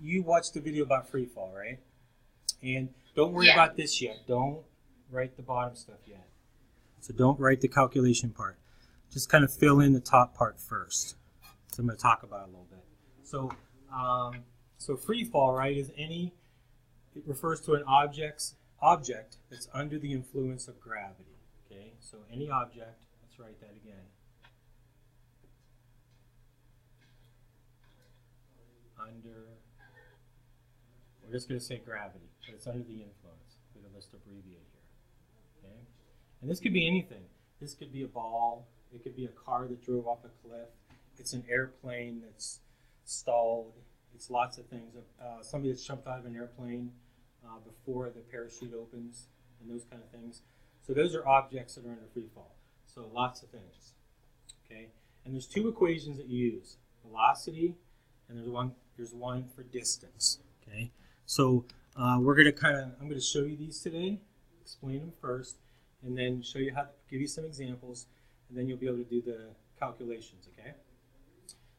you watched the video about free fall, right? And don't worry about this yet. Don't write the bottom stuff yet. So don't write the calculation part. Just kind of fill in the top part first. So I'm going to talk about it a little bit. So free fall, right, is it refers to an object that's under the influence of gravity. Okay, so any object, let's write that again. We're just going to say gravity, but it's under the influence. We're going to just abbreviate here. Okay, and this could be anything. This could be a ball. It could be a car that drove off a cliff. It's an airplane that's stalled. It's lots of things. Somebody that's jumped out of an airplane before the parachute opens, and those kind of things. So those are objects that are under free fall. So lots of things. Okay, and there's two equations that you use: velocity, and there's one for distance. Okay, so I'm going to show you these today, explain them first, and then show you how to give you some examples, and then you'll be able to do the calculations. Okay.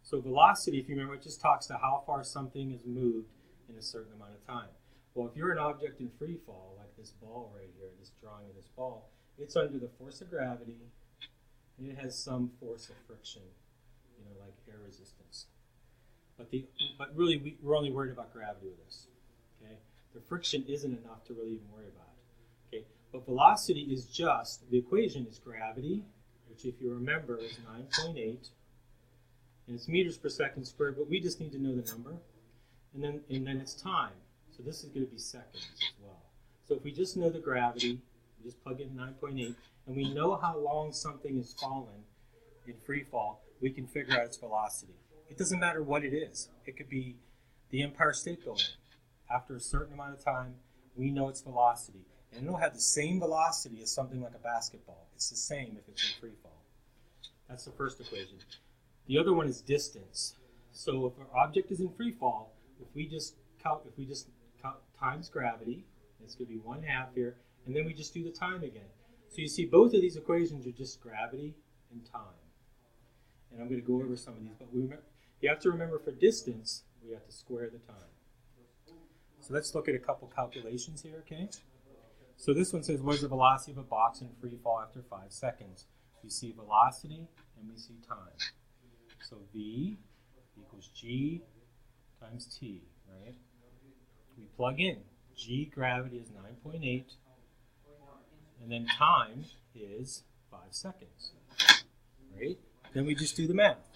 So velocity, if you remember, it just talks to how far something is moved in a certain amount of time. Well, if you're an object in free fall, like this ball right here, this drawing of this ball, it's under the force of gravity, and it has some force of friction, like air resistance. But really, we're only worried about gravity with this. Okay, the friction isn't enough to really even worry about. Okay, but velocity is just the equation is gravity, which, if you remember, is 9.8. And it's meters per second squared, but we just need to know the number. And then it's time. So this is going to be seconds as well. So if we just know the gravity, we just plug in 9.8, and we know how long something has fallen in free fall, we can figure out its velocity. It doesn't matter what it is. It could be the Empire State Building. After a certain amount of time, we know its velocity. And it'll have the same velocity as something like a basketball. It's the same if it's in free fall. That's the first equation. The other one is distance. So if our object is in free fall, if we just count times gravity, it's going to be 1/2 here, and then we just do the time again. So you see both of these equations are just gravity and time. And I'm going to go over some of these, but you have to remember for distance, we have to square the time. So let's look at a couple calculations here, okay? So this one says, what is the velocity of a box in free fall after 5 seconds? We see velocity and we see time. So V equals G times T, right? We plug in. G, gravity, is 9.8. And then time is 5 seconds, right? Then we just do the math.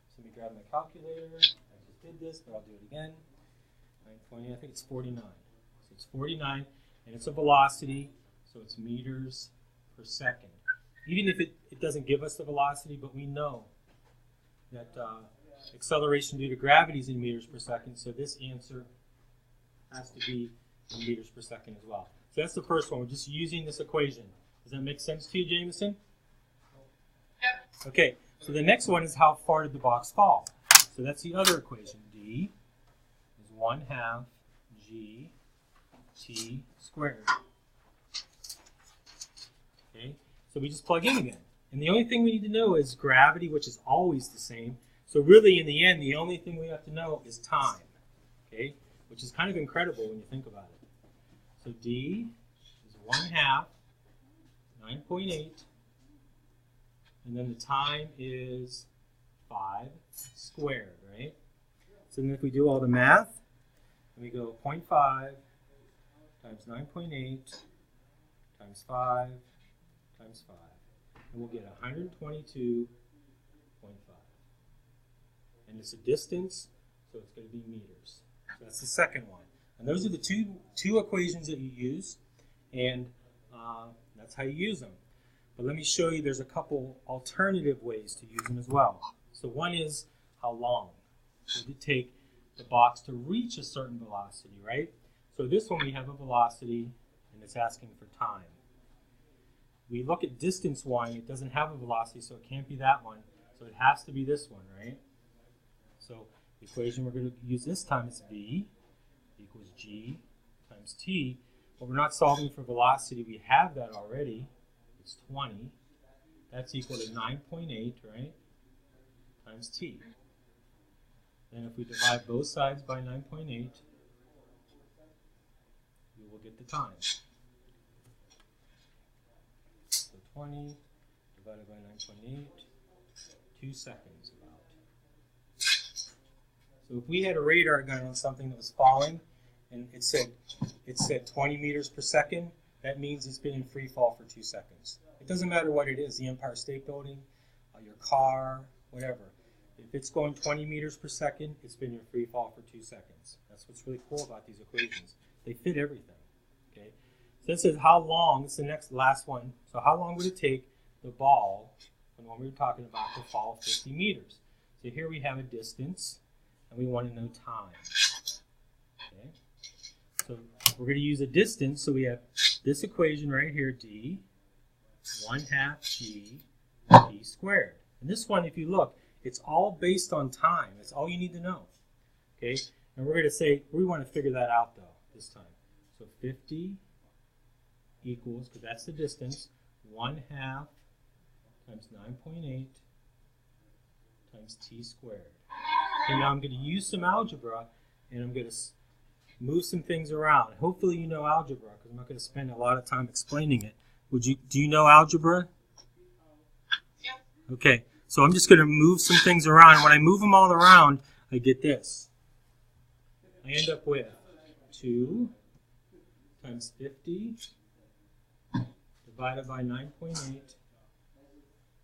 So let me grab my calculator. I just did this, but I'll do it again. 9.8, I think it's 49. So it's 49, and it's a velocity, so it's meters per second. Even if it doesn't give us the velocity, but we know that acceleration due to gravity is in meters per second, so this answer has to be in meters per second as well. So that's the first one. We're just using this equation. Does that make sense to you, Jameson? Yep. Okay, so the next one is how far did the box fall? So that's the other equation. D is 1/2 G T squared. Okay, so we just plug in again. And the only thing we need to know is gravity, which is always the same. So really, in the end, the only thing we have to know is time, okay? Which is kind of incredible when you think about it. So D is 1/2, 9.8, and then the time is 5 squared, right? So then if we do all the math, and we go 0.5 times 9.8 times 5 times 5. And we'll get 122.5. And it's a distance, so it's going to be meters. So that's the second one. And those are the two equations that you use, and that's how you use them. But let me show you, there's a couple alternative ways to use them as well. So one is how long would it take the box to reach a certain velocity, right? So this one we have a velocity, and it's asking for time. We look at distance one, it doesn't have a velocity, so it can't be that one. So it has to be this one, right? So the equation we're going to use this time is V equals G times T. But we're not solving for velocity. We have that already. It's 20. That's equal to 9.8, right? Times T. And if we divide both sides by 9.8, we will get the time. So 20 divided by 9.8, 2 seconds about. So if we had a radar gun on something that was falling, and it said 20 meters per second, that means it's been in free fall for 2 seconds. It doesn't matter what it is, the Empire State Building, your car, whatever. If it's going 20 meters per second, it's been in free fall for 2 seconds. That's what's really cool about these equations. They fit everything. Okay. So this is how long, it's the last one. So how long would it take the ball, when we were talking about, to fall 50 meters? So here we have a distance, and we want to know time. Okay. So we're going to use a distance, so we have this equation right here, d, 1/2 g t squared. And this one, if you look, it's all based on time. That's all you need to know. Okay? And we're going to say, we want to figure that out, though, this time. So 50 equals, because that's the distance, 1/2 times 9.8 times t squared. Okay, now I'm going to use some algebra, and I'm going to move some things around. Hopefully you know algebra, because I'm not going to spend a lot of time explaining it. Do you know algebra? Okay, so I'm just going to move some things around. When I move them all around, I get this. I end up with 2 times 50 divided by 9.8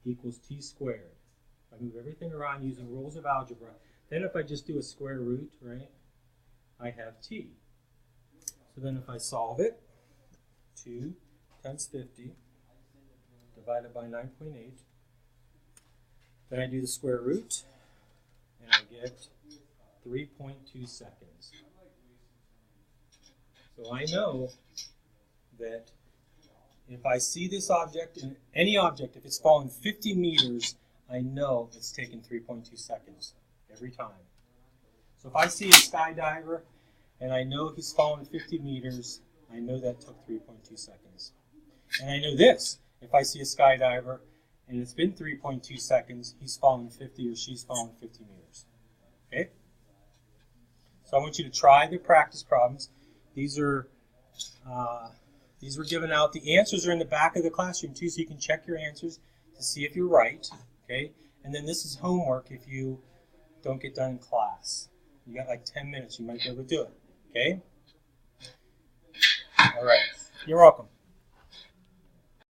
equals t squared. I move everything around using rules of algebra. Then if I just do a square root, right, I have t. So then if I solve it, 2 times 50 divided by 9.8, then I do the square root, and I get 3.2 seconds. So I know that if I see this object, in any object, if it's fallen 50 meters, I know it's taken 3.2 seconds every time. So if I see a skydiver, and I know he's fallen 50 meters, I know that took 3.2 seconds. And I know this, if I see a skydiver, and it's been 3.2 seconds, he's fallen 50 or she's fallen 50 meters. Okay? So I want you to try the practice problems. These were given out. The answers are in the back of the classroom too, so you can check your answers to see if you're right. Okay? And then this is homework if you don't get done in class. You got like 10 minutes, you might be able to do it. Okay? All right. You're welcome.